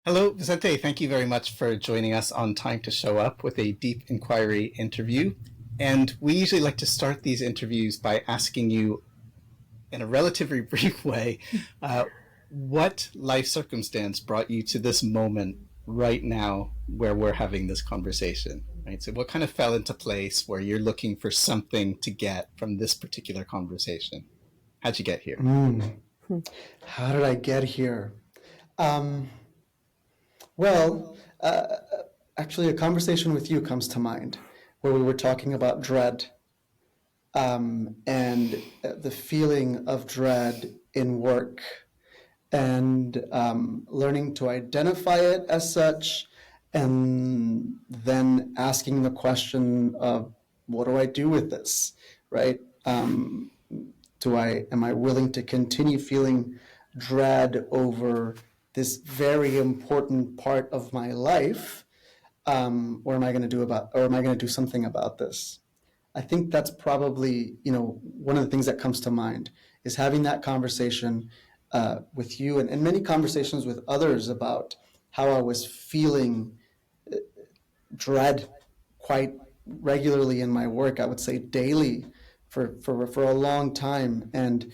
Hello, Vicente. Thank you very much for joining us on Time to Show Up with a deep inquiry interview. And we usually like to start these interviews by asking you, in a relatively brief way, uh, what life circumstance brought you to this moment right now where we're having this conversation? Right. So, what kind of fell into place where you're looking for something to get from this particular conversation? How'd you get here? Mm. How did I get here? Um, well, actually, a conversation with you comes to mind where we were talking about dread and the feeling of dread in work and learning to identify it as such and then asking the question of what do I do with this, right? Am I willing to continue feeling dread over this very important part of my life, or am I going to do something about this? I think that's probably one of the things that comes to mind is having that conversation with you and many conversations with others about how I was feeling dread quite regularly in my work. I would say daily for a long time, and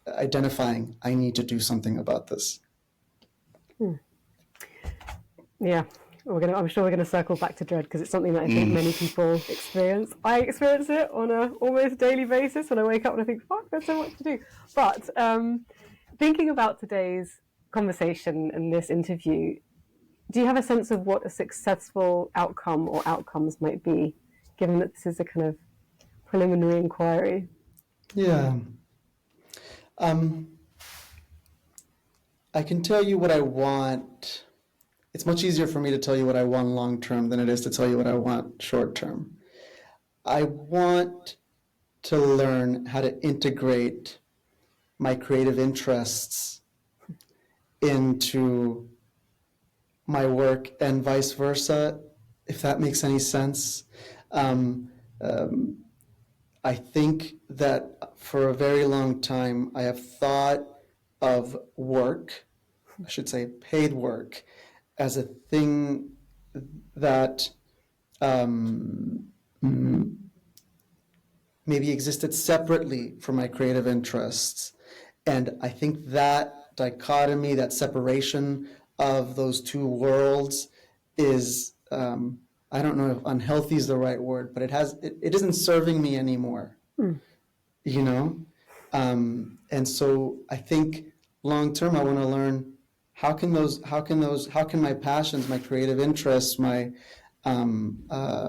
identifying I need to do something about this. Yeah, I'm sure we're gonna circle back to dread because it's something that I think many people experience. I experience it on a almost daily basis when I wake up and I think, "Fuck, there's so much to do." But thinking about today's conversation and this interview, do you have a sense of what a successful outcome or outcomes might be, given that this is a kind of preliminary inquiry? Yeah. I can tell you what I want. It's much easier for me to tell you what I want long term than it is to tell you what I want short term. I want to learn how to integrate my creative interests into my work and vice versa, if that makes any sense. Um, um, I think that for a very long time, I have thought of work, I should say paid work, as a thing that maybe existed separately from my creative interests. And I think that dichotomy, that separation of those two worlds is, I don't know if unhealthy is the right word, but it isn't serving me anymore, you know? And so I think long term, I want to learn how can my passions, my creative interests, um, uh,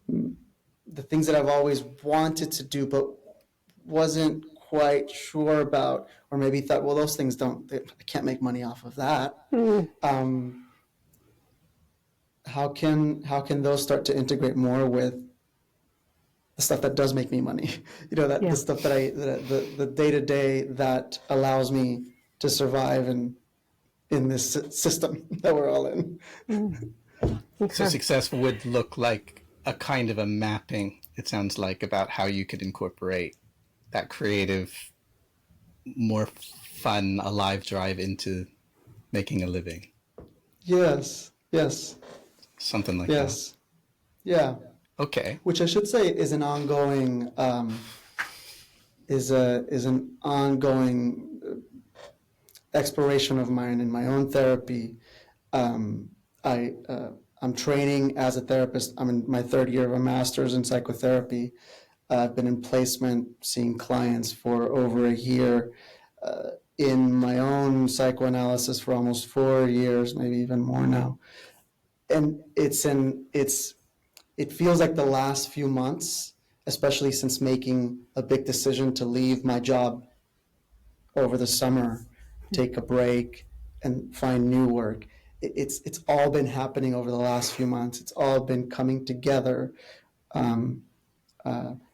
the things that I've always wanted to do but wasn't quite sure about, or maybe thought, well, those things I can't make money off of that. Um, how can those start to integrate more with the stuff that does make me money? The stuff that the day to day that allows me to survive in this system that we're all in. So success would look like a kind of a mapping, it sounds like, about how you could incorporate that creative, more fun, alive drive into making a living. Yes, Something like yes, yeah. that. Okay. Which I should say is an ongoing is an ongoing exploration of mine in my own therapy. Um, I'm training as a therapist. I'm in my third year of a master's in psychotherapy. I've been in placement, seeing clients for over a year. In my own psychoanalysis for almost 4 years, maybe even more now. And it feels like the last few months, especially since making a big decision to leave my job over the summer, take a break, and find new work. It's all been happening over the last few months. It's all been coming together. An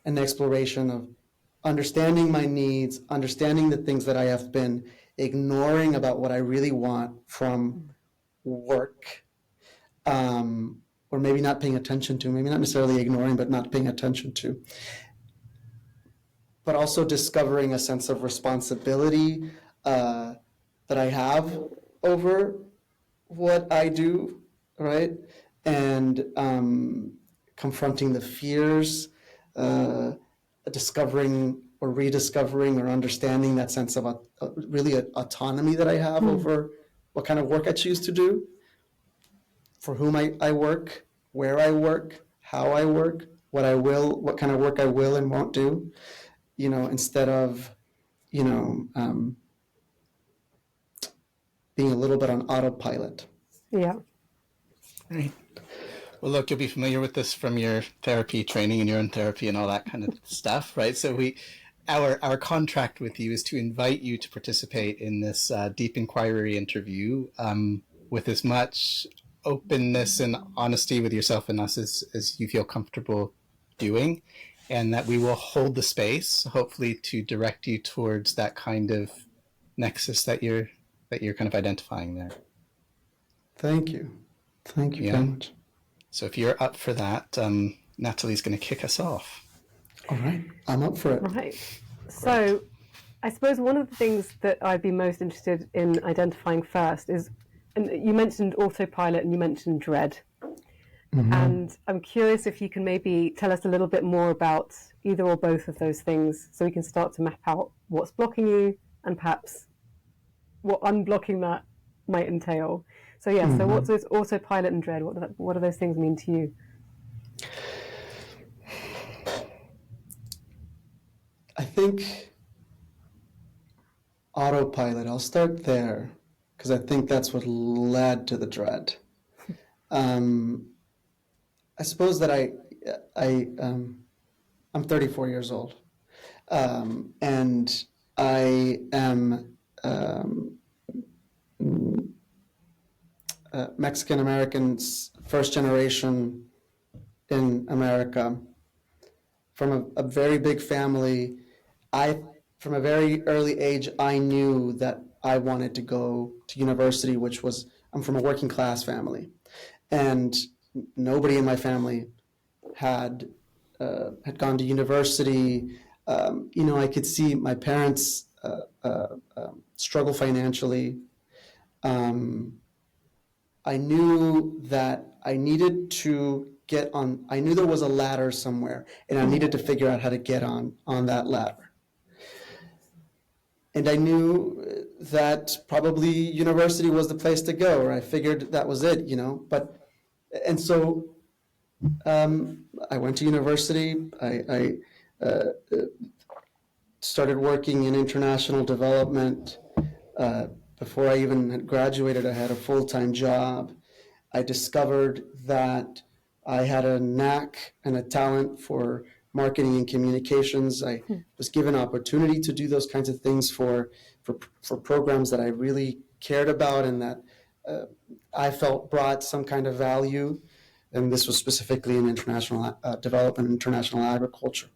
exploration of understanding my needs, understanding the things that I have been ignoring about what I really want from work, or maybe not paying attention to, maybe not necessarily ignoring, but not paying attention to. But also discovering a sense of responsibility that I have over what I do, right? And confronting the fears, discovering or rediscovering or understanding that sense of really autonomy that I have over what kind of work I choose to do, for whom I work, where I work, how I work, what kind of work I will and won't do, instead of, being a little bit on autopilot. Yeah. Right. Well, look, you'll be familiar with this from your therapy training and your own therapy and all that kind of stuff, right? So our contract with you is to invite you to participate in this deep inquiry interview with as much openness and honesty with yourself and us as you feel comfortable doing, and that we will hold the space, hopefully, to direct you towards that kind of nexus that you're kind of identifying there. Thank you very much. So if you're up for that, Natalie's going to kick us off. All right, I'm up for it. Right. So I suppose one of the things that I'd be most interested in identifying first is, and you mentioned autopilot and you mentioned dread. Mm-hmm. And I'm curious if you can maybe tell us a little bit more about either or both of those things so we can start to map out what's blocking you and perhaps what unblocking that might entail. So yeah, so what's those autopilot and dread? What do those things mean to you? I think autopilot, I'll start there, because I think that's what led to the dread. I suppose that I'm 34 years old, and I am Mexican Americans, first generation in America, from a very big family. From a very early age, I knew that I wanted to go to university, I'm from a working class family, and nobody in my family had gone to university. I could see my parents struggle financially. I knew that I needed to get on. I knew there was a ladder somewhere, and I needed to figure out how to get on that ladder. And I knew that probably university was the place to go, or I figured that was it, and so I went to university. I started working in international development. Before I even had graduated, I had a full-time job. I discovered that I had a knack and a talent for marketing and communications. I was given opportunity to do those kinds of things for programs that I really cared about and that I felt brought some kind of value. And this was specifically in international development, international agriculture.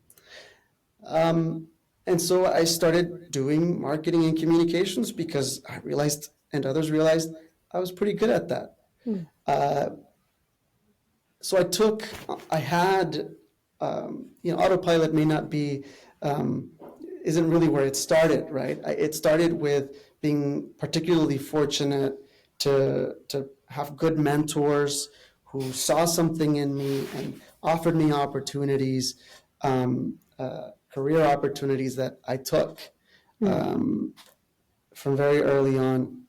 And so I started doing marketing and communications because I realized, and others realized, I was pretty good at that. So I had, autopilot may not be, isn't really where it started, right? It started with being particularly fortunate to have good mentors who saw something in me and offered me opportunities, career opportunities that I took from very early on.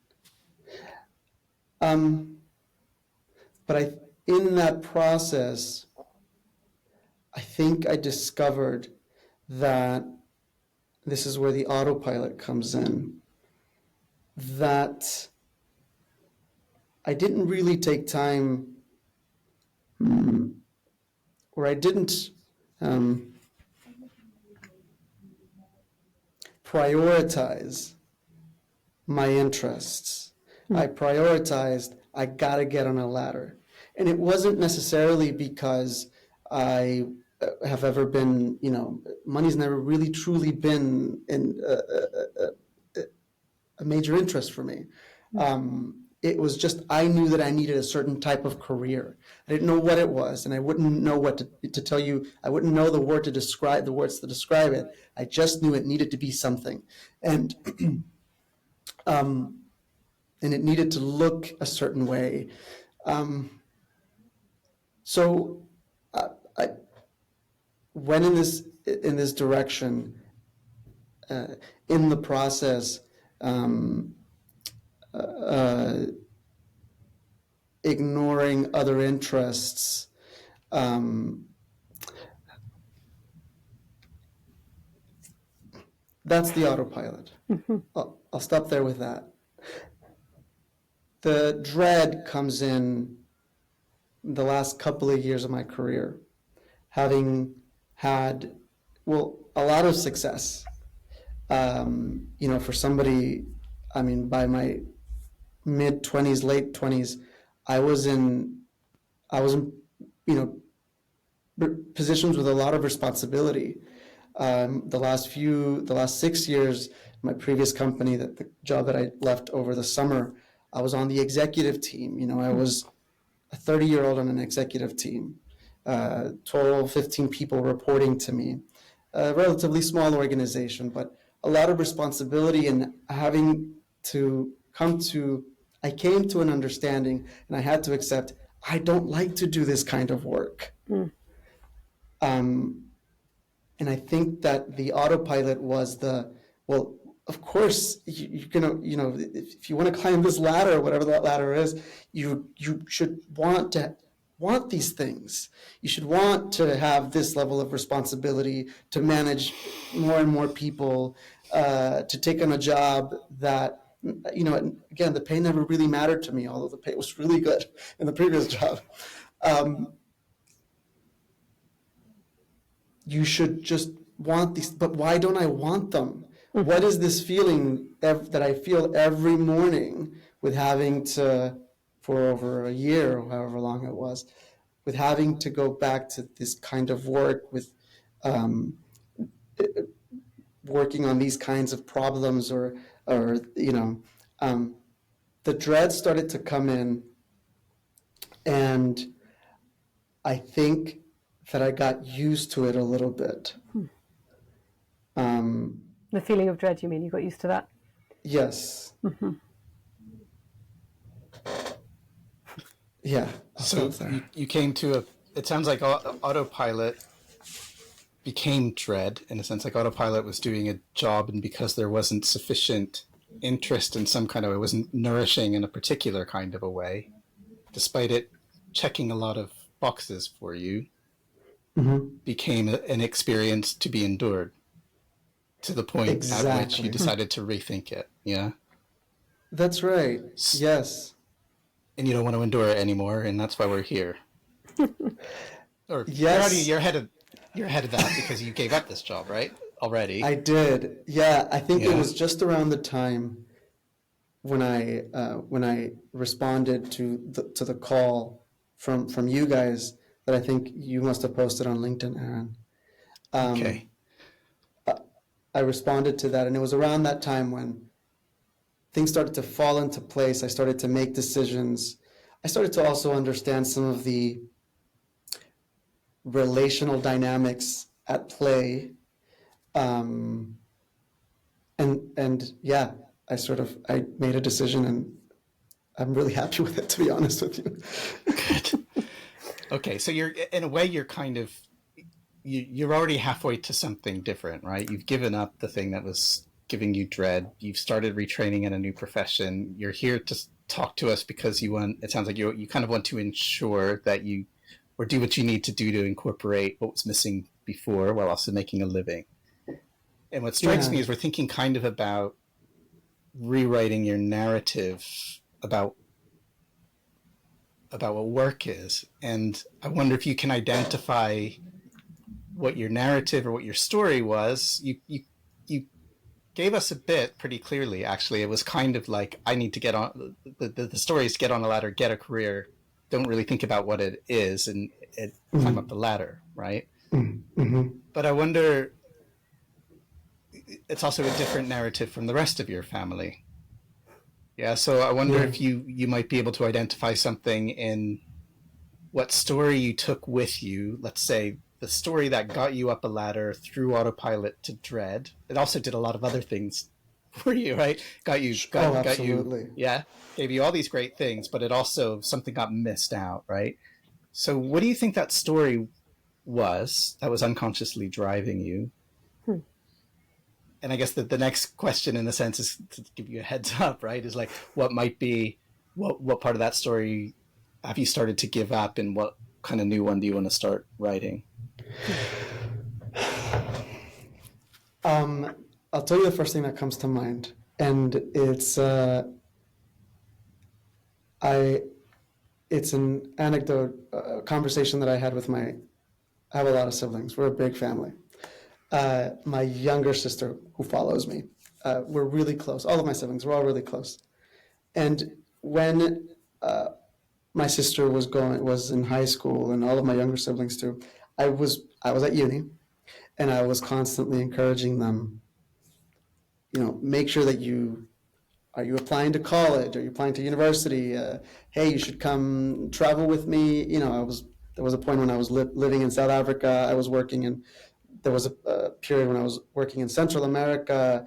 But in that process, I think I discovered that this is where the autopilot comes in, that I didn't really take time, or I didn't prioritize my interests. I prioritized, I gotta get on a ladder. And it wasn't necessarily because I have ever been, money's never really truly been a major interest for me. It was just, I knew that I needed a certain type of career. I didn't know what it was, and I wouldn't know what to tell you. I wouldn't know the words to describe it. I just knew it needed to be something. And and it needed to look a certain way. So I went in this direction. In the process, ignoring other interests. That's the autopilot. I'll stop there with that. The dread comes in the last couple of years of my career, having had, well, a lot of success. For somebody, by my mid-20s, late 20s, I was in positions with a lot of responsibility. The last 6 years, my previous company, the job that I left over the summer, I was on the executive team. I was a 30-year-old on an executive team, 12, 15 people reporting to me, a relatively small organization, but a lot of responsibility, and having to I came to an understanding, and I had to accept, I don't like to do this kind of work. And I think that the autopilot was well, of course, you're gonna, if you want to climb this ladder, whatever that ladder is, you should want these things. You should want to have this level of responsibility, to manage more and more people, to take on a job that, again, the pay never really mattered to me, although the pay was really good in the previous job. You should just want these, but why don't I want them? What is this feeling that I feel every morning with having to, for over a year or however long it was, with having to go back to this kind of work, with working on these kinds of problems, or the dread started to come in, and I think that I got used to it a little bit. The feeling of dread, you mean? You got used to that? Yes. Yeah. So you came to it sounds like autopilot became dread, in a sense, like autopilot was doing a job, and because there wasn't sufficient interest in some kind of way, it wasn't nourishing in a particular kind of a way, despite it checking a lot of boxes for you, became an experience to be endured, to the point at which you decided to rethink it. Yeah, that's right. Yes. And you don't want to endure it anymore, and that's why we're here. Or yes, you're ahead of that because you gave up this job, right? Already. I did. Yeah, I think it was just around the time when I responded to the call from you guys that I think you must have posted on LinkedIn, Aaron. Okay. I responded to that, and it was around that time when things started to fall into place. I started to make decisions. I started to also understand some of the relational dynamics at play. And yeah, I made a decision, and I'm really happy with it, to be honest with you. Good. Okay, so you're kind of, you're already halfway to something different, right? You've given up the thing that was giving you dread. You've started retraining in a new profession. You're here to talk to us because it sounds like you kind of want to ensure that or do what you need to do to incorporate what was missing before while also making a living. And what strikes me is we're thinking kind of about rewriting your narrative about what work is. And I wonder if you can identify what your narrative or what your story was. You gave us a bit pretty clearly, actually. It was kind of like, I need to get on, the story is to get on a ladder, get a career, don't really think about what it is, and climb up the ladder, right? Mm-hmm. But I wonder, it's also a different narrative from the rest of your family. Yeah, so I wonder if you might be able to identify something in what story you took with you. Let's say the story that got you up a ladder through autopilot to dread. It also did a lot of other things for you, right? Got you, Oh, got you, absolutely. yeah, gave you all these great things, but it also, something got missed out, right? So what do you think that story was that was unconsciously driving you? Hmm. And I guess that the next question, in a sense, is to give you a heads up, right? Is like, what might be, what part of that story have you started to give up, and what kind of new one do you want to start writing? I'll tell you the first thing that comes to mind, and I it's an anecdote, a conversation that I had with I have a lot of siblings. We're a big family. My younger sister, who follows me, we're really close. All of my siblings, we're all really close. And when my sister was in high school, and all of my younger siblings too, I was at uni, and I was constantly encouraging them. Make sure that are you applying to college? Are you applying to university? Hey, you should come travel with me. There was a point when I was living in South Africa. There was a period when I was working in Central America.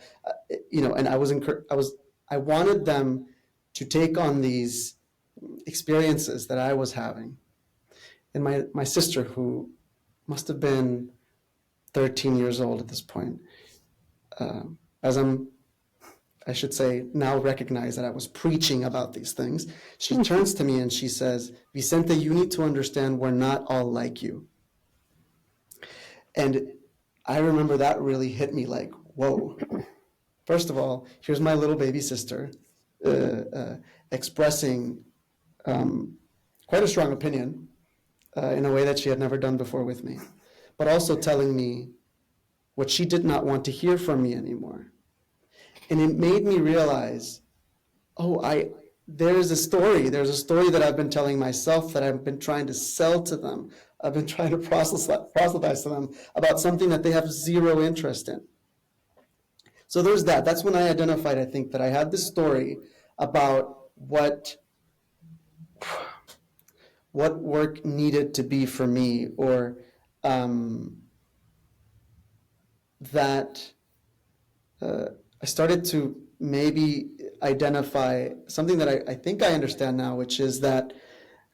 And I wanted them to take on these experiences that I was having. And my sister, who must have been 13 years old at this point, as I should say, now recognize that I was preaching about these things. She turns to me and she says, Vicente, you need to understand we're not all like you. And I remember that really hit me like, whoa. First of all, here's my little baby sister expressing quite a strong opinion in a way that she had never done before with me, but also telling me what she did not want to hear from me anymore. And it made me realize, there's a story that I've been telling myself, that I've been trying to sell to them. I've been trying to proselytize to them about something that they have zero interest in. So there's that. That's when I identified, I think, that I had this story about what work needed to be for me, or that I started to maybe identify something that I think I understand now, which is that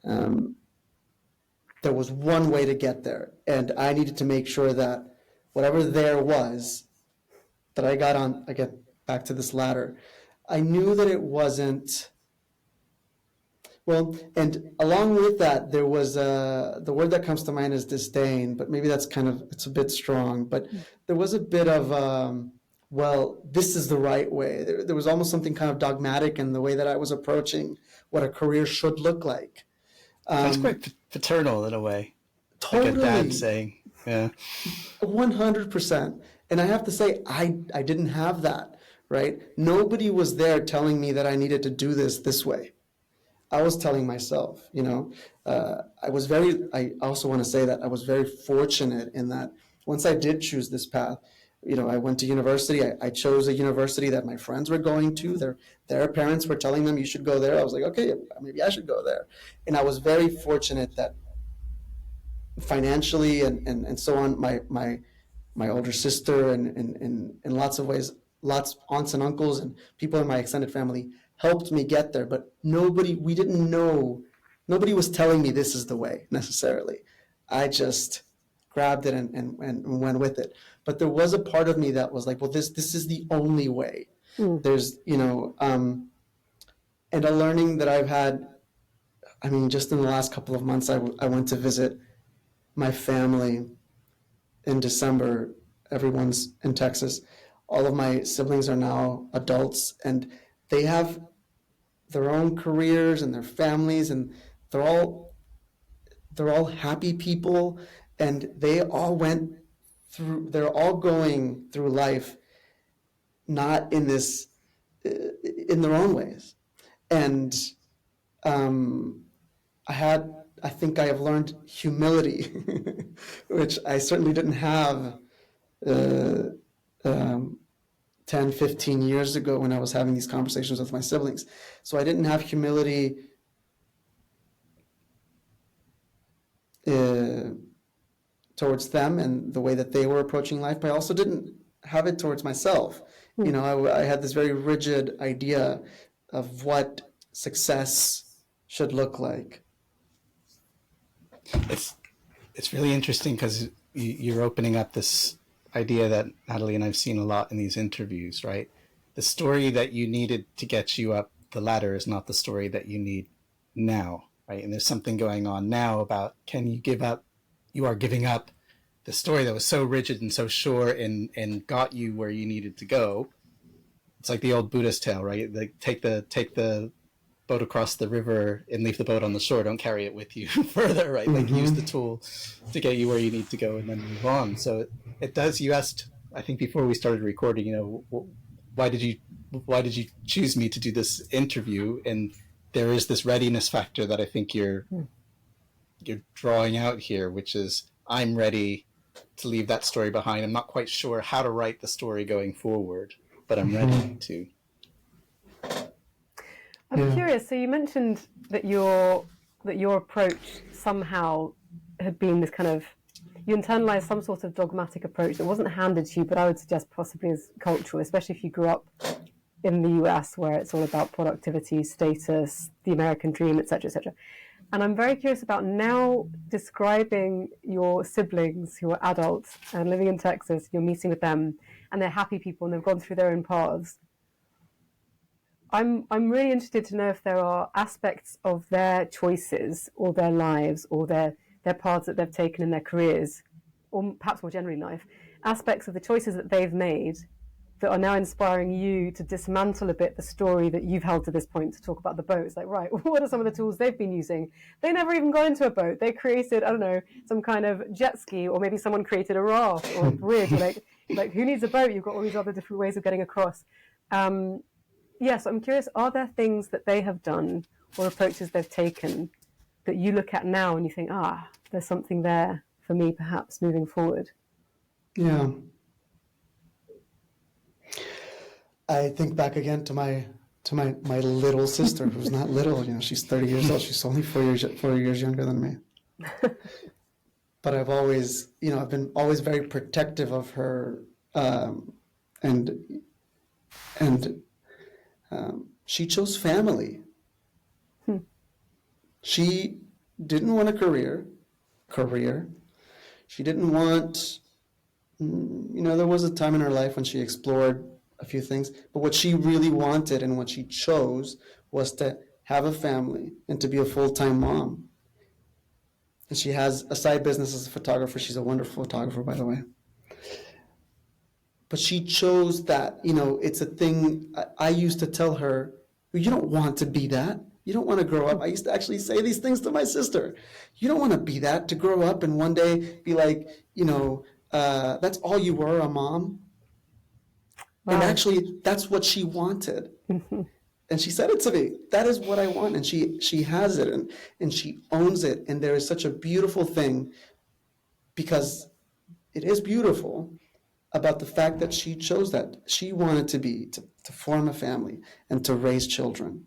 there was one way to get there, and I needed to make sure that whatever there was, that I get back to this ladder. I knew that it wasn't, well, and along with that, there was the word that comes to mind is disdain, but maybe it's a bit strong, but there was a bit of, this is the right way. There was almost something kind of dogmatic in the way that I was approaching what a career should look like. Sounds quite paternal in a way. Totally. Like a dad saying, yeah. 100%. And I have to say, I didn't have that, right? Nobody was there telling me that I needed to do this way. I was telling myself, I also want to say that I was very fortunate in that once I did choose this path, I went to university. I chose a university that my friends were going to. Their parents were telling them, you should go there. I was like, okay, maybe I should go there. And I was very fortunate that financially and so on, my older sister and in lots of ways, lots aunts and uncles and people in my extended family helped me get there. But nobody was telling me this is the way necessarily. I just grabbed it and went with it. But there was a part of me that was like, well, this is the only way. There's, and a learning that I've had, just in the last couple of months, I went to visit my family in December. Everyone's in Texas. All of my siblings are now adults, and they have their own careers and their families, and they're all happy people, and they're all going through life not in this in their own ways. And I think I have learned humility, which I certainly didn't have 10, 15 years ago when I was having these conversations with my siblings. So I didn't have humility towards them and the way that they were approaching life, but I also didn't have it towards myself. You know, I had this very rigid idea of what success should look like. It's really interesting because you're opening up this idea that Natalie and I've seen a lot in these interviews, right? The story that you needed to get you up the ladder is not the story that you need now, right? And there's something going on now about, can you give up? You are giving up the story that was so rigid and so sure and got you where you needed to go. It's like the old Buddhist tale, right? Like take the boat across the river and leave the boat on the shore. Don't carry it with you further, right? Like use the tool to get you where you need to go and then move on. So it does. You asked, I think before we started recording, you know, why did you choose me to do this interview? And there is this readiness factor that I think you're drawing out here, which is I'm ready to leave that story behind. I'm not quite sure how to write the story going forward, but I'm ready to. I'm curious. So you mentioned that your approach somehow had been this kind of, you internalized some sort of dogmatic approach that wasn't handed to you, but I would suggest possibly as cultural, especially if you grew up in the US where it's all about productivity, status, the American dream, etc., etc. And I'm very curious about now describing your siblings who are adults and living in Texas. You're meeting with them, and they're happy people, and they've gone through their own paths. I'm really interested to know if there are aspects of their choices or their lives or their paths that they've taken in their careers, or perhaps more generally life, aspects of the choices that they've made that are now inspiring you to dismantle a bit the story that you've held to this point to talk about the boat. It's like, right, what are some of the tools they've been using? They never even got into a boat. They created, I don't know, some kind of jet ski, or maybe someone created a raft or a bridge. Like who needs a boat? You've got all these other different ways of getting across. Yes, I'm curious, are there things that they have done or approaches they've taken that you look at now and you think, there's something there for me perhaps moving forward? Yeah. I think back again to my little sister, who's not little, you know, she's 30 years old. She's only 4 years younger than me. But I've always, you know, I've been always very protective of her, and she chose family. She didn't want a career. She didn't want, you know, there was a time in her life when she explored a few things, but what she really wanted and what she chose was to have a family and to be a full-time mom. And she has a side business as a photographer. She's a wonderful photographer, by the way. But she chose that, you know, it's a thing. I used to tell her, you don't want to be that. You don't want to grow up. I used to actually say these things to my sister. You don't want to be that, to grow up and one day be like, you know, that's all you were, a mom. Wow. And actually, that's what she wanted. And she said it to me. That is what I want. And she has it, and she owns it. And there is such a beautiful thing, because it is beautiful, about the fact that she chose that. She wanted to form a family and to raise children.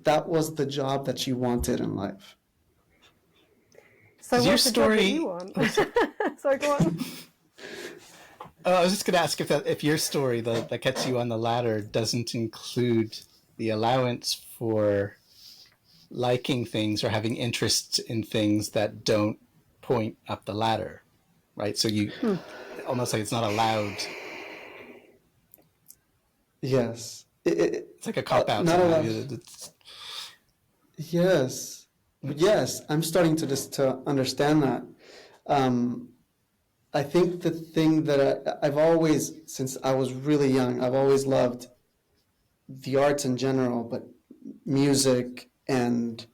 That was the job that she wanted in life. So what's the job that you want? Sorry, go on. I was just going to ask if your story that gets you on the ladder doesn't include the allowance for liking things or having interests in things that don't point up the ladder, right? So you almost like it's not allowed. Yes. It's like a cop-out. Not allowed. Yes. Yes, I'm starting to understand that. I think the thing that I've always, since I was really young, I've always loved the arts in general, but music, and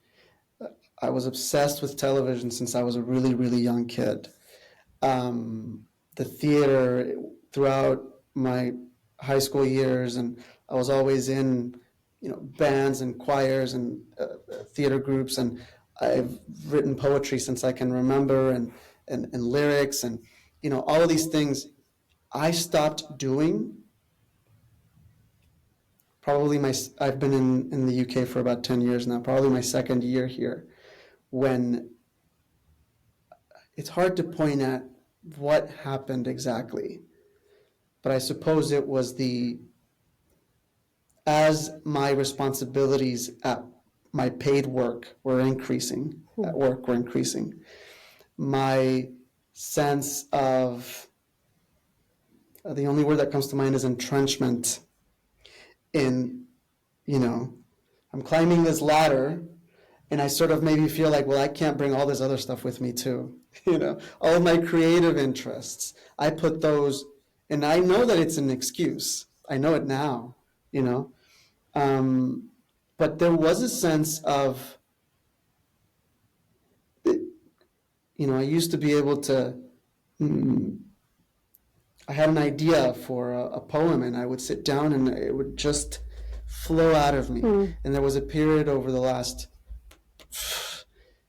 I was obsessed with television since I was a really, really young kid. The theater throughout my high school years, and I was always in, you know, bands and choirs and theater groups, and I've written poetry since I can remember, and lyrics, and you know, all of these things I stopped doing. Probably I've been in the UK for about 10 years now, probably my second year here, when it's hard to point at what happened exactly. but I suppose it was as my responsibilities at my paid work were increasing, my sense of, the only word that comes to mind is entrenchment in, I'm climbing this ladder, and I sort of maybe feel like, well, I can't bring all this other stuff with me too. All of my creative interests, I put those, and I know that it's an excuse. I know it now, but there was a sense of, I used to be able to, I had an idea for a poem, and I would sit down and it would just flow out of me. And there was a period over the last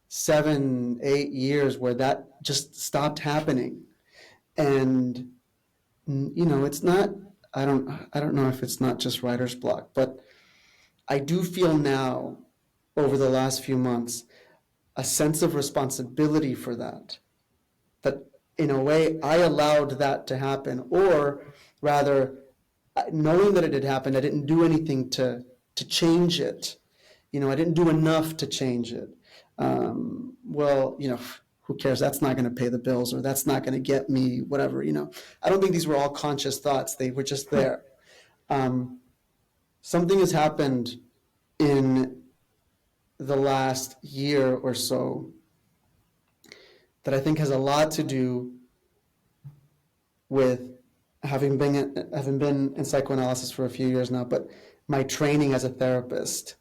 7, 8 years where that just stopped happening. And it's not, I don't know if it's not just writer's block, but I do feel now, over the last few months, a sense of responsibility for that in a way I allowed that to happen, or rather, knowing that it had happened, I didn't do anything to change it. I didn't do enough to change it. Well, who cares? That's not going to pay the bills, or that's not going to get me whatever. I don't think these were all conscious thoughts. They were just there. Something has happened in the last year or so that I think has a lot to do with having been in psychoanalysis for a few years now, but my training as a therapist.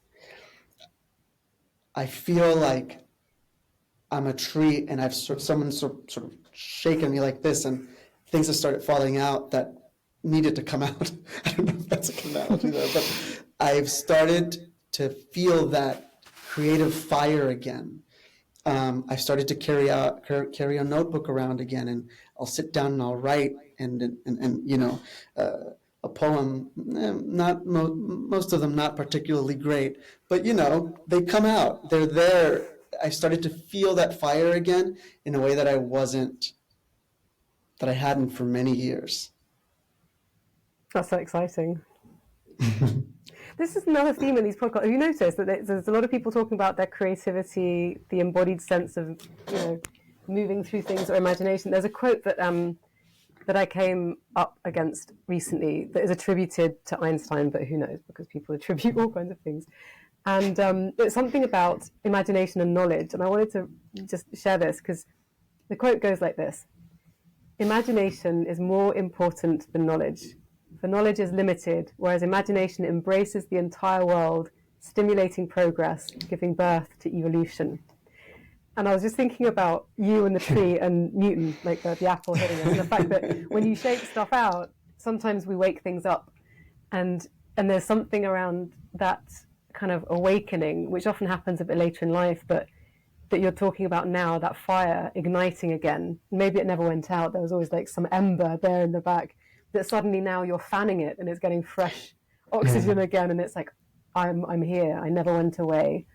I feel like I'm a tree, and someone sort of shaken me like this, and things have started falling out that needed to come out. I don't know if that's a analogy there, but I've started to feel that creative fire again. I've started to carry a notebook around again, and I'll sit down and I'll write, and a poem. Not most of them not particularly great, but they come out. They're there. I started to feel that fire again in a way that I hadn't for many years. That's so exciting. This is another theme in these podcasts. Have you noticed that there's a lot of people talking about their creativity, the embodied sense of, moving through things, or imagination? There's a quote that I came up against recently that is attributed to Einstein, but who knows, because people attribute all kinds of things. And it's something about imagination and knowledge. And I wanted to just share this, because the quote goes like this: "Imagination is more important than knowledge. For knowledge is limited, whereas imagination embraces the entire world, stimulating progress, giving birth to evolution." And I was just thinking about you and the tree and Newton, like the apple hitting us, and the fact that when you shake stuff out, sometimes we wake things up. And there's something around that kind of awakening, which often happens a bit later in life, but that you're talking about now, that fire igniting again. Maybe it never went out. There was always like some ember there in the back, that suddenly now you're fanning it and it's getting fresh oxygen again, and it's like, I'm here, I never went away.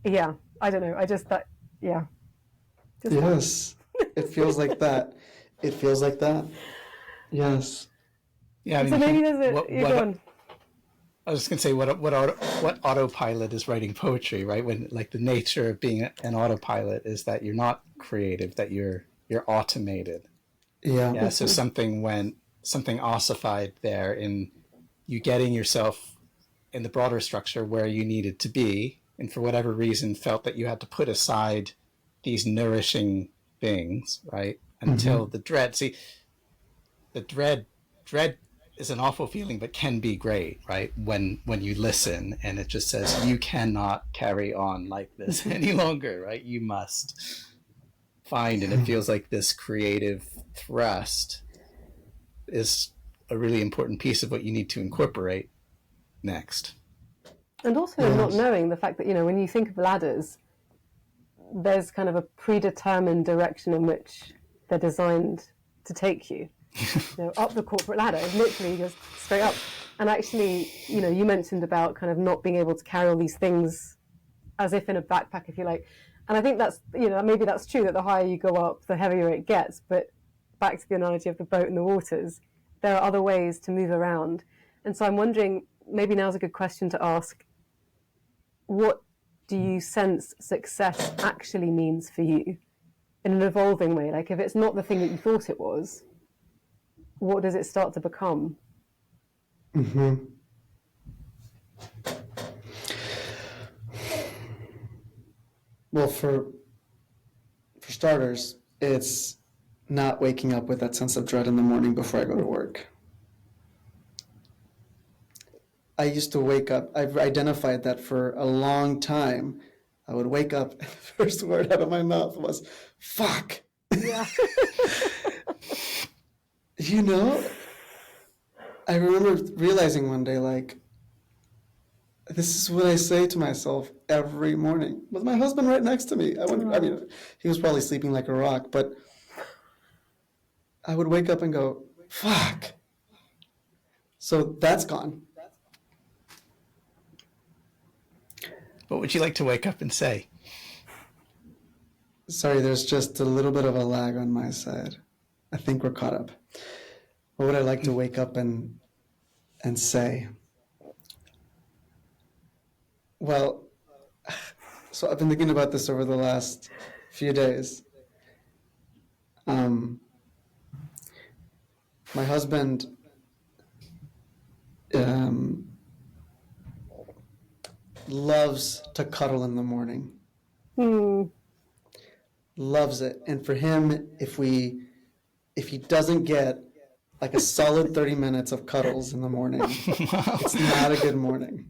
Yeah, I don't know, I just thought, yeah. Yes, it feels like that. It feels like that. Yes. Yeah, I mean, so maybe there's a, go on. I was just going to say, what autopilot is writing poetry, right? When, like, the nature of being an autopilot is that you're not creative, that you're automated. Yeah. So something ossified there in you getting yourself in the broader structure where you needed to be, and for whatever reason felt that you had to put aside these nourishing things, right? Until the dread. See, the dread is an awful feeling, but can be great, right? When you listen and it just says, you cannot carry on like this any longer, right? You must find, and it feels like this creative thrust is a really important piece of what you need to incorporate next. And also not knowing the fact that, when you think of ladders, there's kind of a predetermined direction in which they're designed to take you. Up the corporate ladder, it's literally just straight up. And actually, you mentioned about kind of not being able to carry all these things as if in a backpack, if you like. And I think that's, maybe that's true, that the higher you go up, the heavier it gets. But back to the analogy of the boat and the waters, there are other ways to move around. And so I'm wondering, maybe now's a good question to ask, what do you sense success actually means for you in an evolving way? Like, if it's not the thing that you thought it was, what does it start to become? Mm-hmm. Well, for starters, it's not waking up with that sense of dread in the morning before I go to work. I used to wake up, I've identified that for a long time. I would wake up, and the first word out of my mouth was, fuck. Yeah. You know, I remember realizing one day, like, this is what I say to myself every morning. With my husband right next to me. I mean, he was probably sleeping like a rock, but I would wake up and go, fuck. So that's gone. What would you like to wake up and say? Sorry, there's just a little bit of a lag on my side. I think we're caught up. What would I like to wake up and say? Well, so I've been thinking about this over the last few days. My husband loves to cuddle in the morning. Loves it. And for him, if he doesn't get like a solid 30 minutes of cuddles in the morning, it's not a good morning.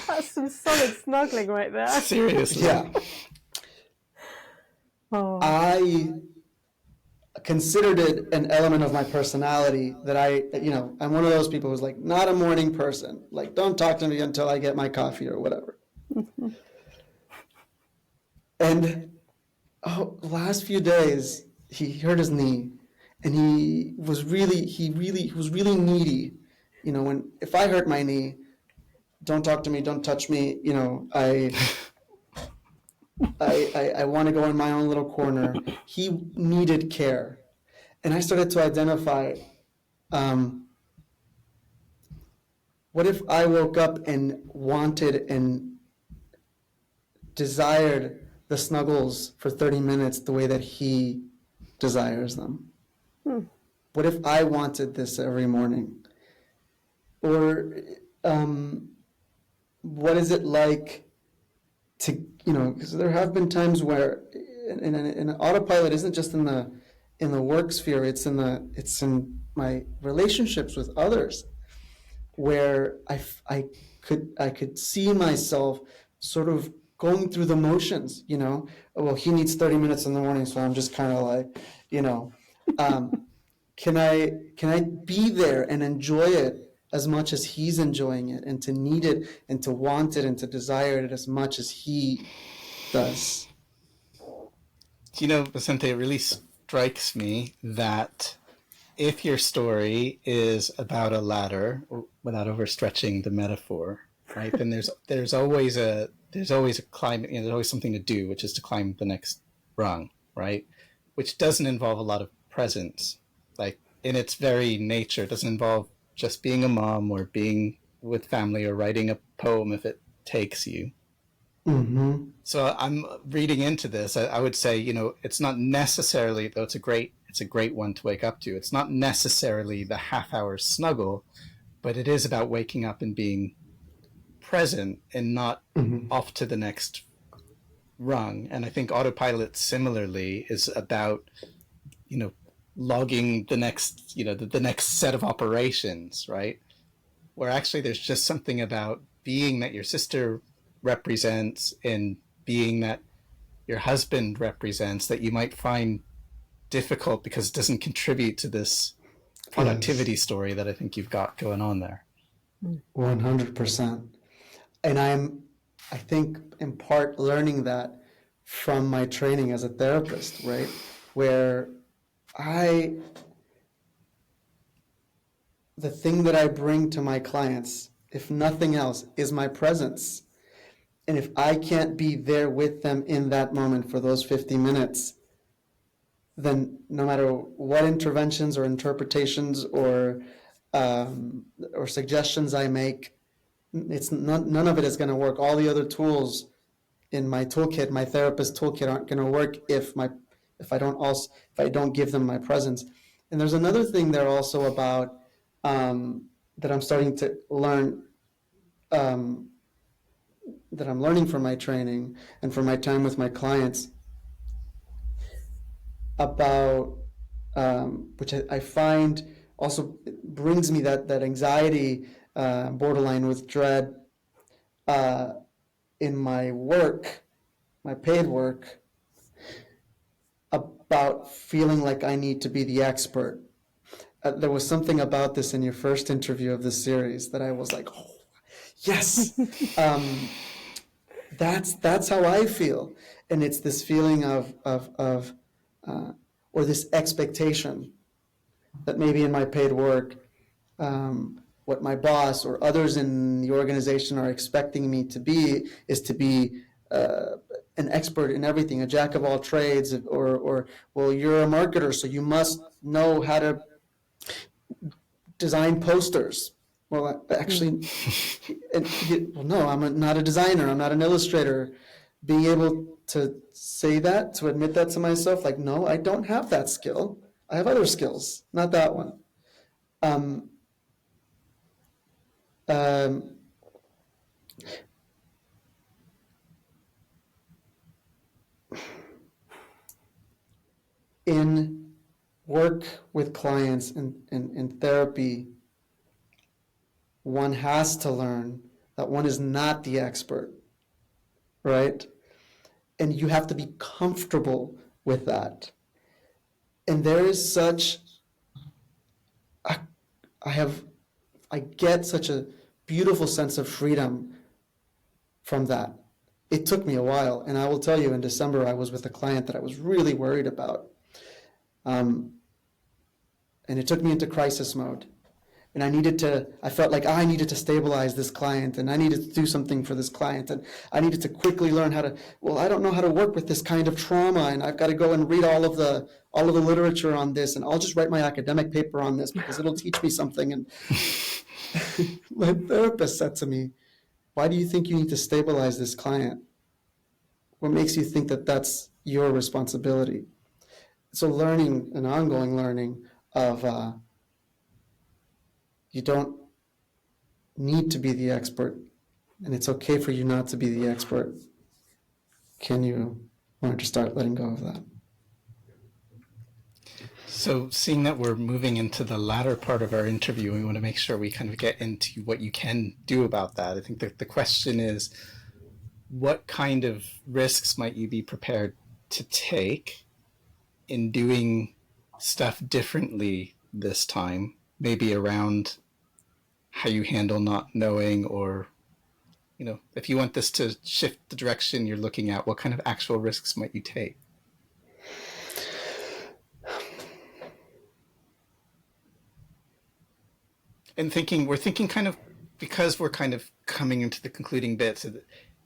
That's some solid snuggling right there. Seriously. Yeah. Oh. I considered it an element of my personality that I'm one of those people who's like not a morning person. Like, don't talk to me until I get my coffee or whatever. And the last few days, he hurt his knee, and he was really needy. You know, if I hurt my knee, don't talk to me, don't touch me. You know, I want to go in my own little corner. He needed care. And I started to identify, what if I woke up and wanted and desired the snuggles for 30 minutes the way that he desires them? What if I wanted this every morning? Or what is it like to, because there have been times where in autopilot isn't just in the work sphere, it's in my relationships with others, where I could see myself sort of going through the motions, well, he needs 30 minutes in the morning, so I'm just kind of like, can I be there and enjoy it as much as he's enjoying it, and to need it and to want it and to desire it as much as he does? Vicente, it really strikes me that if your story is about a ladder, without overstretching the metaphor, right, then there's always a climb, there's always something to do, which is to climb the next rung, right? Which doesn't involve a lot of presence. Like, in its very nature, it doesn't involve just being a mom or being with family or writing a poem if it takes you. Mm-hmm. So I'm reading into this. I would say, it's not necessarily, though it's a great one to wake up to. It's not necessarily the half-hour snuggle, but it is about waking up and being present and not off to the next rung. And I think autopilot similarly is about, logging the next, the next set of operations, right? Where actually there's just something about being that your sister represents and being that your husband represents that you might find difficult because it doesn't contribute to this productivity story that I think you've got going on there. 100%. And I think in part learning that from my training as a therapist, right? Where the thing that I bring to my clients, if nothing else, is my presence. And if I can't be there with them in that moment for those 50 minutes, then no matter what interventions or interpretations or suggestions I make, none of it is going to work. All the other tools in my toolkit, my therapist toolkit, aren't going to work if I don't give them my presence. And there's another thing there also about that I'm starting to learn, that I'm learning from my training and from my time with my clients about, which I find also brings me that anxiety, borderline with dread, in my work, my paid work, about feeling like I need to be the expert. There was something about this in your first interview of this series that I was like, oh, yes, that's how I feel. And it's this feeling of or this expectation that maybe in my paid work, what my boss or others in the organization are expecting me to be is to be an expert in everything, a jack of all trades, or well, you're a marketer, so you must know how to design posters. Well, actually, well, no, I'm not a designer. I'm not an illustrator. Being able to say that, to admit that to myself, like, no, I don't have that skill. I have other skills, not that one. In work with clients in therapy, one has to learn that one is not the expert, right? And you have to be comfortable with that. And there is such, I get such a beautiful sense of freedom from that. It took me a while, and I will tell you, in December, I was with a client that I was really worried about. And it took me into crisis mode. And I felt like I needed to stabilize this client, and I needed to do something for this client, and I needed to quickly learn how to, well, I don't know how to work with this kind of trauma, and I've got to go and read all of the literature on this, and I'll just write my academic paper on this because it'll teach me something. And my therapist said to me, why do you think you need to stabilize this client? What makes you think that that's your responsibility? So learning, an ongoing learning of, you don't need to be the expert, and it's okay for you not to be the expert. Can you learn to start letting go of that? So seeing that we're moving into the latter part of our interview, we want to make sure we kind of get into what you can do about that. I think that the question is, what kind of risks might you be prepared to take in doing stuff differently this time, maybe around how you handle not knowing, or, you know, if you want this to shift the direction you're looking at, what kind of actual risks might you take? And we're thinking kind of, because we're kind of coming into the concluding bit, so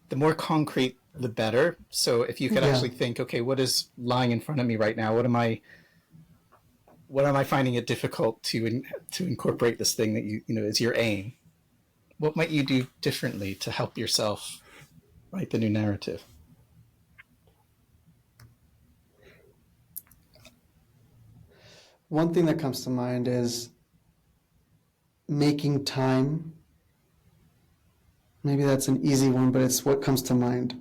the more concrete, the better. So if you could actually think, okay, what is lying in front of me right now? What am I finding it difficult to incorporate this thing that you know is your aim? What might you do differently to help yourself write the new narrative? One thing that comes to mind is making time. Maybe that's an easy one, but it's what comes to mind.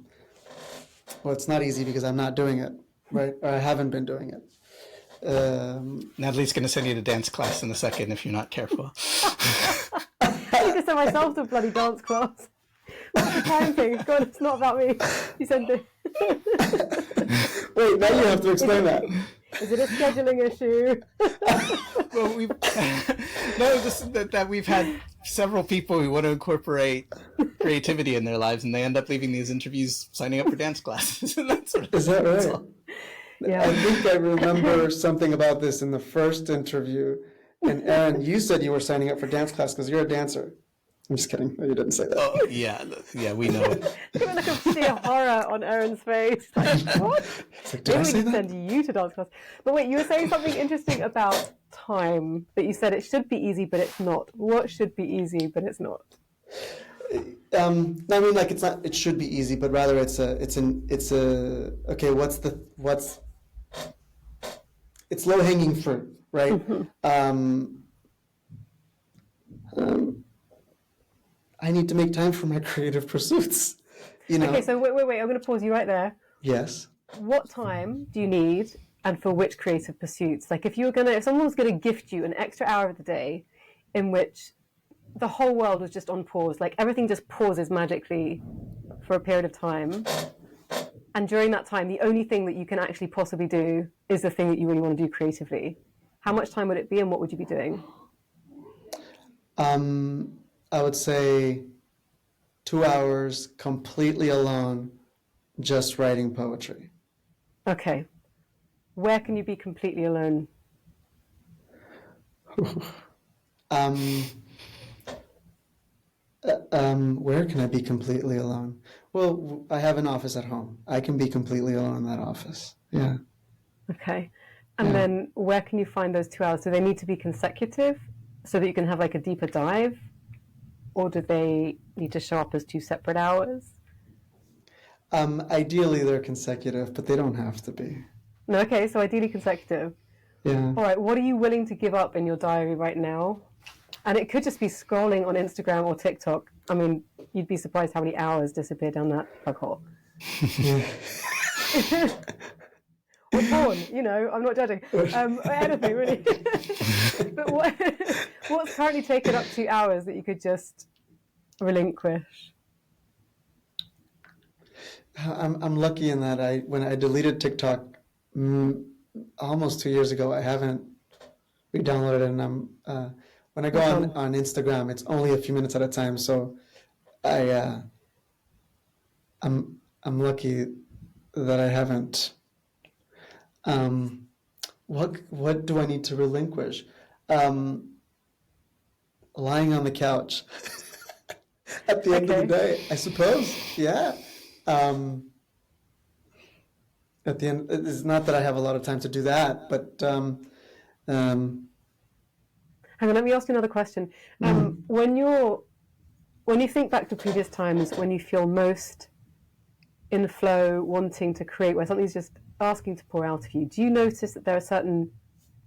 Well, it's not easy because I'm not doing it, right? Or I haven't been doing it. Natalie's going to send you to dance class in a second if you're not careful. I need to send myself to a bloody dance class. What's the time thing? God, it's not about me. You sent it. Wait, now you have to explain that. Is it a scheduling issue? Well, we've had several people who want to incorporate creativity in their lives, and they end up leaving these interviews signing up for dance classes. And that sort of Is that right? Yeah. I think I remember something about this in the first interview. And Aaron, you said you were signing up for dance class because you're a dancer. I'm just kidding. No, you didn't say that. Oh, yeah, we know. Give a look of sheer horror on Erin's face. Like, what? It's like, did I Maybe we say need to that? send you to dance class. But wait, you were saying something interesting about time, that you said it should be easy, but it's not. What should be easy, but it's not? I mean, like it's not. It should be easy, but rather it's a. Okay, it's low hanging fruit, right? I need to make time for my creative pursuits. You know. Okay, so wait. I'm going to pause you right there. Yes. What time do you need, and for which creative pursuits? Like, if someone was going to gift you an extra hour of the day, in which the whole world was just on pause, like everything just pauses magically for a period of time, and during that time, the only thing that you can actually possibly do is the thing that you really want to do creatively. How much time would it be, and what would you be doing? I would say 2 hours completely alone, just writing poetry. Okay. Where can you be completely alone? Where can I be completely alone? Well, I have an office at home. I can be completely alone in that office. Yeah. Okay. And then where can you find those 2 hours? Do they need to be consecutive so that you can have like a deeper dive? Or do they need to show up as 2 separate hours? Ideally, they're consecutive, but they don't have to be. No, okay, so ideally consecutive. Yeah. All right, what are you willing to give up in your diary right now? And it could just be scrolling on Instagram or TikTok. I mean, you'd be surprised how many hours disappear down that plug hole. Or porn, I'm not judging. Anything, really. But what's currently taken up 2 hours that you could just relinquish? I'm lucky in that when I deleted TikTok almost 2 years ago, I haven't re-downloaded it, and when I go on Instagram, it's only a few minutes at a time. So I'm lucky that I haven't. What do I need to relinquish? Lying on the couch at the end of the day, I suppose. Yeah. At the end, it's not that I have a lot of time to do that, but Hang on, let me ask you another question. When you think back to previous times when you feel most in flow, wanting to create, where something's just asking to pour out of you, do you notice that there are certain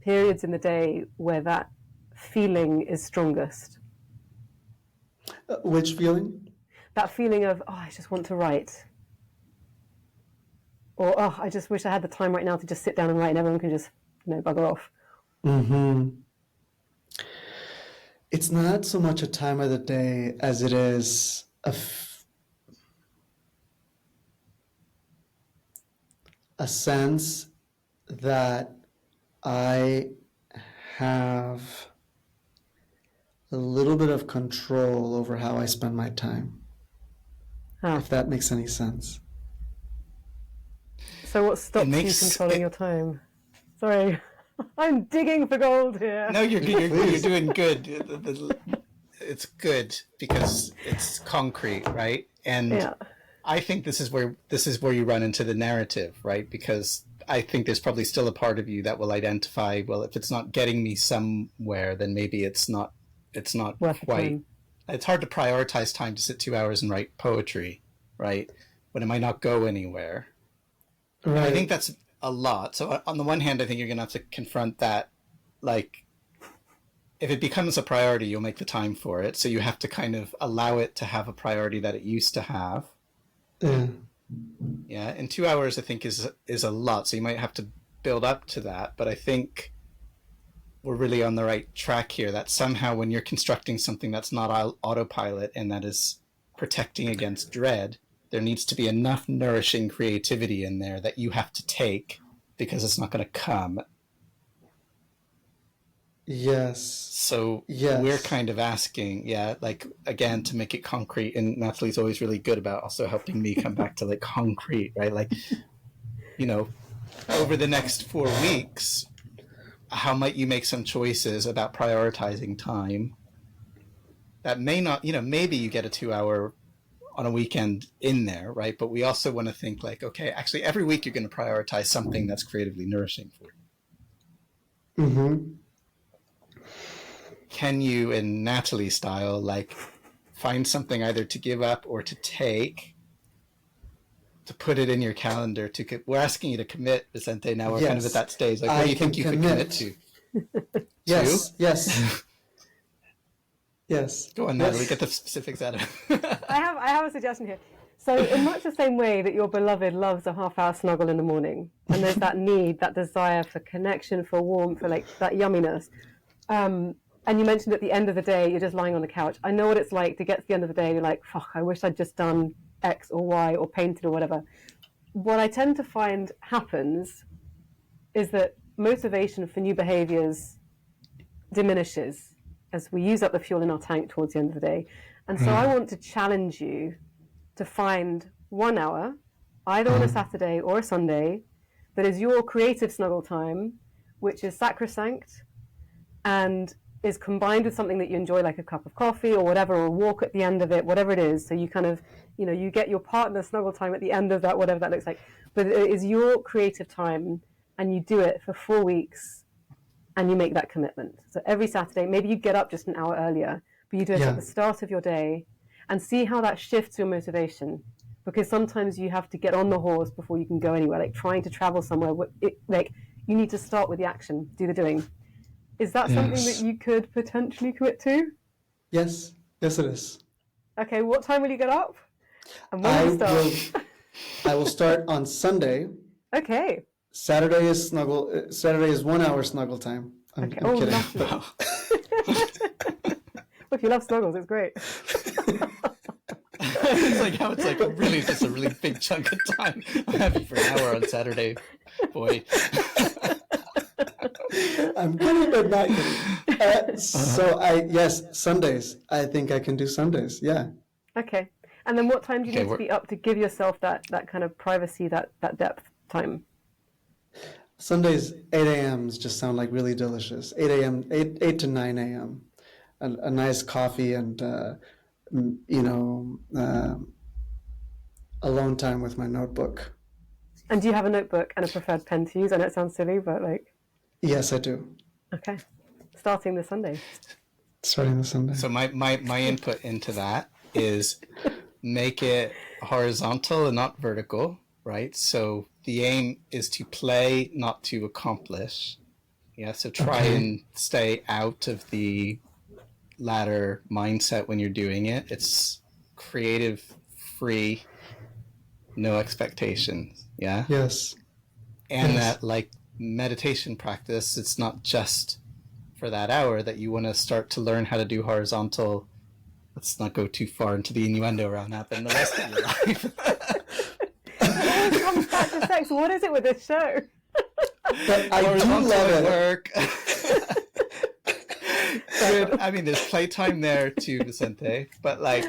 periods in the day where that feeling is strongest? Which feeling? That feeling of, I just want to write. Or, I just wish I had the time right now to just sit down and write and everyone can just, bugger off. Mm-hmm. It's not so much a time of the day as it is a sense that I have a little bit of control over how I spend my time, if that makes any sense. So what stops you controlling your time? Sorry, I'm digging for gold here. No, you're doing good. It's good because it's concrete, right? And I think this is where you run into the narrative, right? Because I think there's probably still a part of you that will identify, well, if it's not getting me somewhere, then maybe it's not quite. It's hard to prioritize time to sit 2 hours and write poetry, right? When it might not go anywhere. Right. I think that's a lot. So on the one hand, I think you're going to have to confront that. Like, if it becomes a priority, you'll make the time for it. So you have to kind of allow it to have a priority that it used to have. Yeah. And 2 hours, I think, is a lot. So you might have to build up to that. But I think we're really on the right track here, that somehow when you're constructing something that's not autopilot and that is protecting against dread, there needs to be enough nourishing creativity in there that you have to take because it's not going to come. Yes. So we're kind of asking, like, again, to make it concrete. And Natalie's always really good about also helping me come back to like concrete, right? Like, over the next 4 weeks, how might you make some choices about prioritizing time that may not, maybe you get a 2 hour on a weekend in there, right? But we also want to think like, okay, actually every week you're going to prioritize something that's creatively nourishing for you. Mm-hmm. Can you, in Natalie style, like find something either to give up or to take, to put it in your calendar? We're asking you to commit, Vicente. Now we're kind of at that stage. Like, what do you think you could commit to? Yes, yes. Yes. Go on, Natalie, get the specifics out of it. I have a suggestion here. So in much the same way that your beloved loves a half-hour snuggle in the morning, and there's that need, that desire for connection, for warmth, for like that yumminess, and you mentioned at the end of the day, you're just lying on the couch. I know what it's like to get to the end of the day, you're like, fuck, I wish I'd just done X or Y or painted or whatever. What I tend to find happens is that motivation for new behaviors diminishes as we use up the fuel in our tank towards the end of the day. And so I want to challenge you to find 1 hour, either on a Saturday or a Sunday, that is your creative snuggle time, which is sacrosanct and is combined with something that you enjoy, like a cup of coffee or whatever, or a walk at the end of it, whatever it is. So you kind of, you get your partner snuggle time at the end of that, whatever that looks like. But it is your creative time, and you do it for 4 weeks, and you make that commitment. So every Saturday, maybe you get up just an hour earlier, but you do it at the start of your day, and see how that shifts your motivation. Because sometimes you have to get on the horse before you can go anywhere, like trying to travel somewhere. Like you need to start with the action, do the doing. Is that something that you could potentially commit to? Yes, yes it is. Okay, what time will you get up? And when will you start? I will start on Sunday. Okay. Saturday is 1 hour snuggle time. I'm kidding. Well, if you love snuggles, it's great. It's like really just a really big chunk of time. I'm happy for an hour on Saturday, boy. I'm kidding, but not kidding. So Sundays. I think I can do Sundays. Yeah. Okay. And then what time do you need to be up to give yourself that kind of privacy, that depth time? Sundays, 8 a.m.s just sound like really delicious. 8 a.m., 8 to 9 a.m. A nice coffee and, alone time with my notebook. And do you have a notebook and a preferred pen to use? I know it sounds silly, but like... Yes, I do. Okay. Starting this Sunday. Starting this Sunday. So my input into that is make it horizontal and not vertical, right? So the aim is to play, not to accomplish. Yeah, so try and stay out of the ladder mindset when you're doing it. It's creative, free, no expectations. Yeah. Yes. And that like meditation practice, it's not just for that hour that you want to start to learn how to do horizontal. Let's not go too far into the innuendo around that, but in the rest of your life. It always comes back to sex. What is it with this show? But I do love it. Work. Good. I mean, there's playtime there too, Vicente. But like,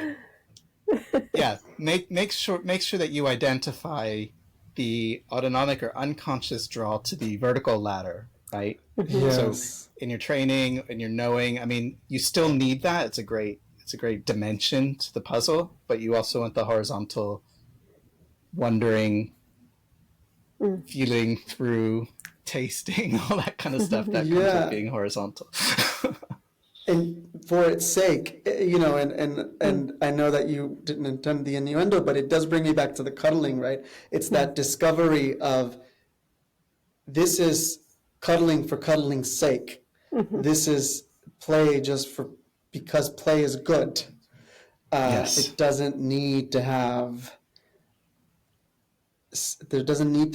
yeah, make sure that you identify the autonomic or unconscious draw to the vertical ladder, right? Yes. So in your training, in your knowing, I mean, you still need that. It's a great dimension to the puzzle, but you also want the horizontal wondering, feeling through, tasting, all that kind of stuff that comes with being horizontal. And for its sake, and I know that you didn't intend the innuendo, but it does bring me back to the cuddling, right? It's that discovery of this is cuddling for cuddling's sake. This is play because play is good. It doesn't need to have. There don't need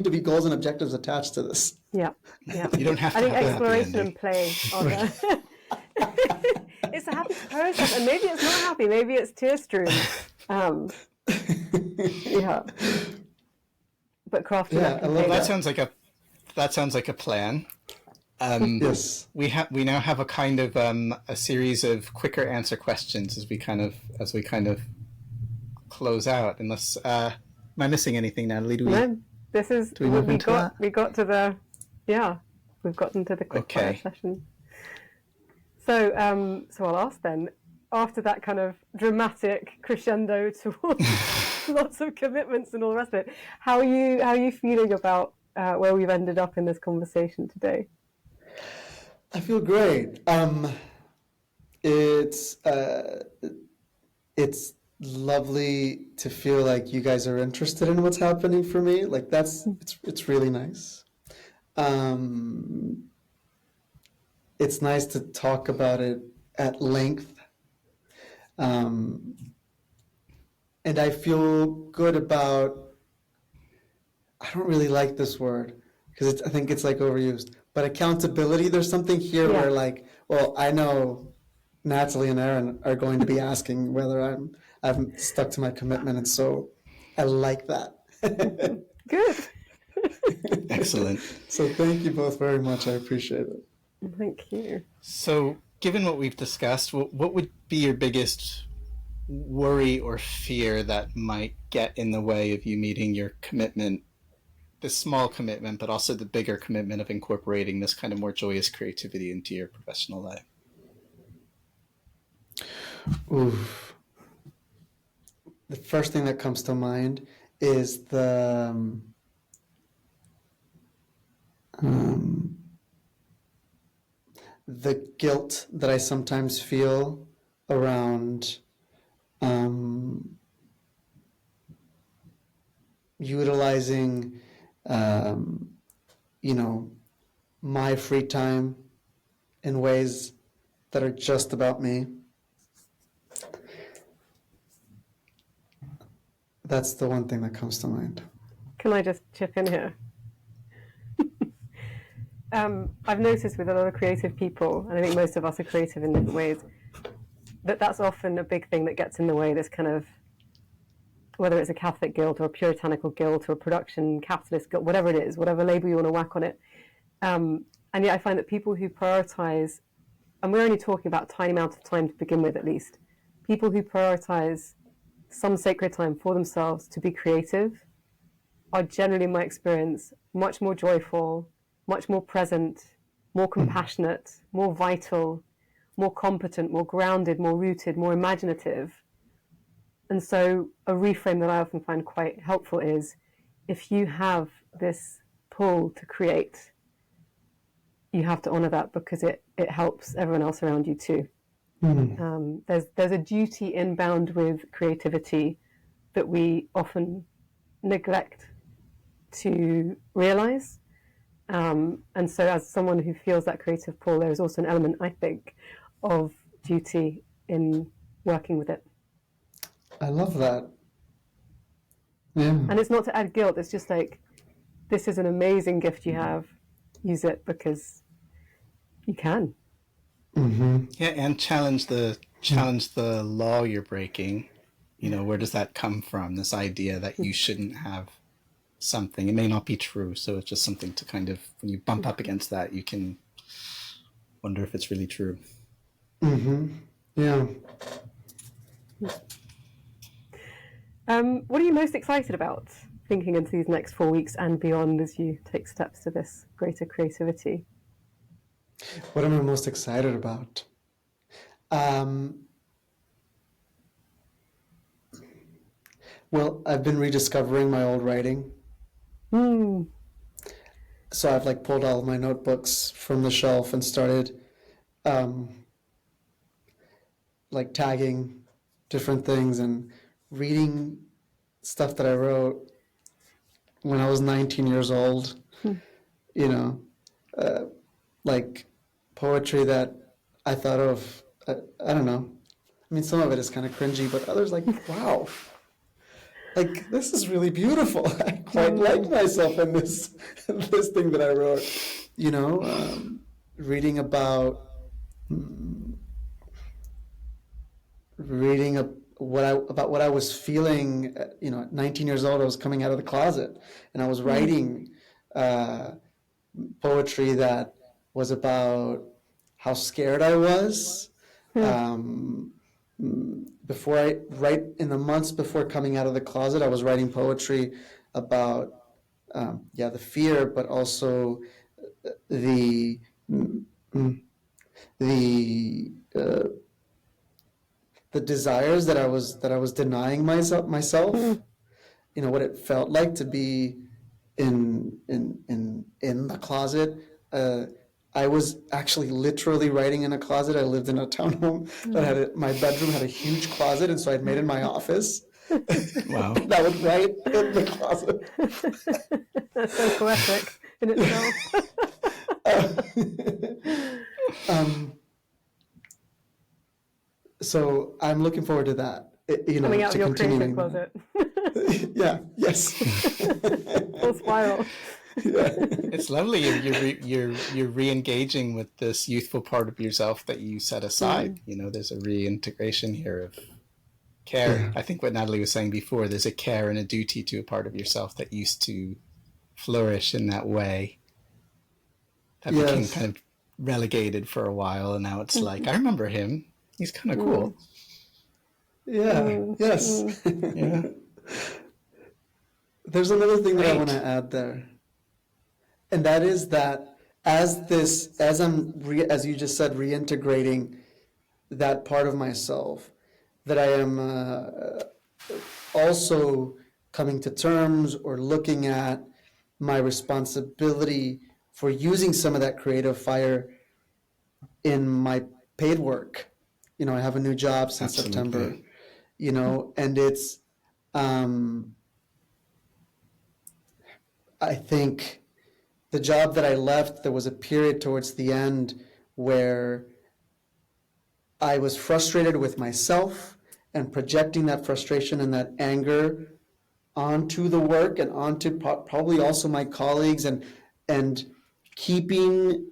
to be goals and objectives attached to this. Yeah. You don't have to. I think exploration and play are there. It's a happy process, and maybe it's not happy. Maybe it's tear-strewn. Yeah. But crafty. Yeah, I love that. That sounds like a plan. Yes. We now have a kind of a series of quicker answer questions as we kind of close out. Unless am I missing anything, Natalie? This is we got to the we've gotten to the quick fire session. So I'll ask then, after that kind of dramatic crescendo towards lots of commitments and all the rest of it, how are you feeling about where we've ended up in this conversation today? I feel great. It's lovely to feel like you guys are interested in what's happening for me. Like it's really nice. It's nice to talk about it at length. And I feel good about, I don't really like this word because I think it's like overused, but accountability. There's something here where like, well, I know Natalie and Aaron are going to be asking whether I've stuck to my commitment. And so I like that. Good. Excellent. So thank you both very much. I appreciate it. Thank you. So given what we've discussed, what would be your biggest worry or fear that might get in the way of you meeting your commitment, the small commitment, but also the bigger commitment of incorporating this kind of more joyous creativity into your professional life? Oof. The first thing that comes to mind is the guilt that I sometimes feel around utilizing, my free time in ways that are just about me. That's the one thing that comes to mind. Can I just chip in here? I've noticed with a lot of creative people, and I think most of us are creative in different ways, that's often a big thing that gets in the way, this kind of, whether it's a Catholic guilt or a puritanical guilt or a production capitalist guilt, whatever it is, whatever label you want to whack on it. And yet I find that people who prioritize, and we're only talking about a tiny amount of time to begin with at least, people who prioritize some sacred time for themselves to be creative are generally, in my experience, much more joyful, much more present, more compassionate, more vital, more competent, more grounded, more rooted, more imaginative. And so a reframe that I often find quite helpful is, if you have this pull to create, you have to honor that because it helps everyone else around you too. There's a duty inbound with creativity that we often neglect to realize. And so as someone who feels that creative pull, there is also an element, I think, of duty in working with it. I love that. Yeah. And it's not to add guilt, it's just like, this is an amazing gift you have, use it because you can. Mm-hmm. Yeah, and challenge the law you're breaking. Where does that come from? This idea that you shouldn't have something. It may not be true, so it's just something to kind of, when you bump up against that, you can wonder if it's really true. Mm-hmm. Yeah. What are you most excited about thinking into these next 4 weeks and beyond as you take steps to this greater creativity? What am I most excited about? Well, I've been rediscovering my old writing. So I've pulled all of my notebooks from the shelf and started tagging different things and reading stuff that I wrote when I was 19 years old. Like poetry that I thought of, I don't know. I mean, some of it is kind of cringy, but others wow. This is really beautiful. I quite like myself in this thing that I wrote. Reading about what I was feeling. At 19 years old, I was coming out of the closet, and I was writing poetry that was about how scared I was. Right in the months before coming out of the closet, I was writing poetry about the fear, but also the the desires that I was denying myself. You know, what it felt like to be in the closet. I was actually literally writing in a closet. I lived in a townhome that had my bedroom had a huge closet, and so I'd made it my office. Wow. And I would write in the closet. That's so poetic in itself. So I'm looking forward to that. You know, Coming out of to your creative continuing. closet. Yeah. Yes. Full spiral. Yeah. It's lovely. You're re-engaging with this youthful part of yourself that you set aside. You know, there's a reintegration here of care. Yeah. I think what Natalie was saying before, there's a care and a duty to a part of yourself that used to flourish in that way. That became Yes. kind of relegated for a while, and now it's like, I remember him. He's kind of cool. Yeah. Yes. Yeah. There's another thing that I Great. want to add there, and that is that as you just said, reintegrating that part of myself, that I am also coming to terms or looking at my responsibility for using some of that creative fire in my paid work. You know, I have a new job since September, you know, and it's, I think the job that I left, there was a period towards the end where I was frustrated with myself and projecting that frustration and that anger onto the work and onto probably also my colleagues, and keeping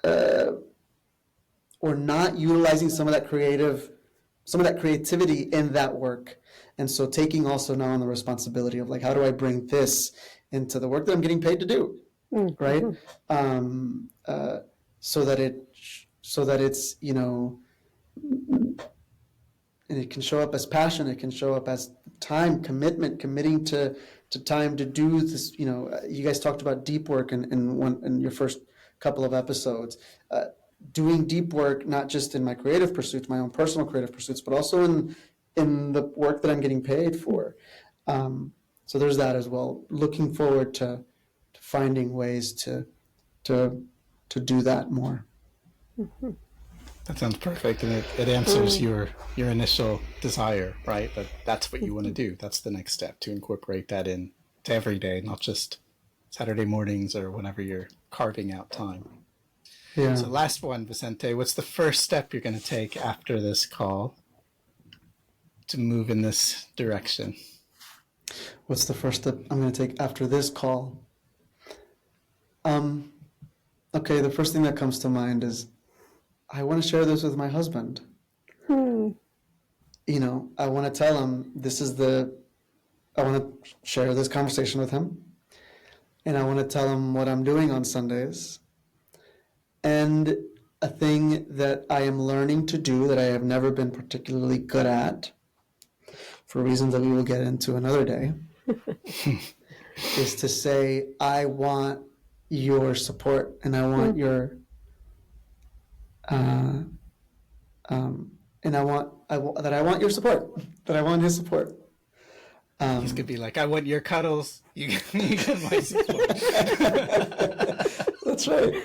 or not utilizing some of that creativity in that work. And so taking also now on the responsibility of like, how do I bring this into the work that I'm getting paid to do, right? So that it's, you know, and it can show up as passion, it can show up as time, committing to time to do this. You know, you guys talked about deep work in your first couple of episodes. Doing deep work, not just in my creative pursuits, my own personal creative pursuits, but also in the work that I'm getting paid for. So there's that as well. Looking forward to finding ways to do that more. That sounds perfect, and it answers your initial desire, right? That's what you want to do. That's the next step, to incorporate that in to every day, not just Saturday mornings or whenever you're carving out time. Yeah. So last one, Vicente, what's the first step you're going to take after this call to move in this direction? What's the first step I'm going to take after this call? Okay, the first thing that comes to mind is I want to share this with my husband. You know, I want to tell him I want to share this conversation with him. And I want to tell him what I'm doing on Sundays. And a thing that I am learning to do that I have never been particularly good at, for reasons that we will get into another day, is to say, I want your support and I want your, and I want your support, that I want his support. He's going to be like, I want your cuddles. You get my support. That's right.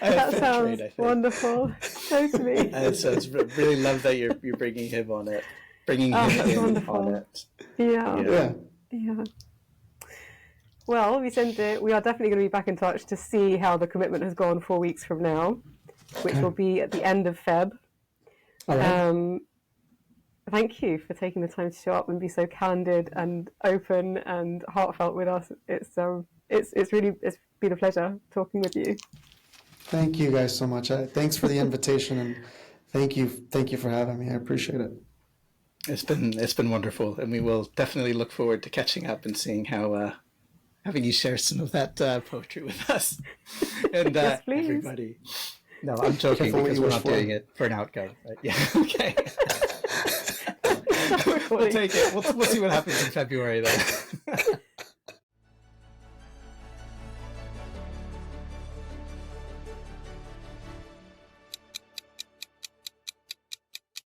That sounds wonderful. Totally. So it's really love that you're bringing him on it. Bringing him in wonderful. on it. Yeah. Yeah. Well, Vicente, we are definitely going to be back in touch to see how the commitment has gone 4 weeks from now, which will be at the end of Feb. All right. Thank you for taking the time to show up and be so candid and open and heartfelt with us. It's been a pleasure talking with you. Thank you guys so much. Thanks for the invitation, and thank you for having me. I appreciate it. It's been wonderful, and we will definitely look forward to catching up and seeing how having you share some of that poetry with us. And Yes, please. everybody. No, I'm joking because we're not doing it for an outgo. But yeah, okay. We'll take it. We'll see what happens in February then.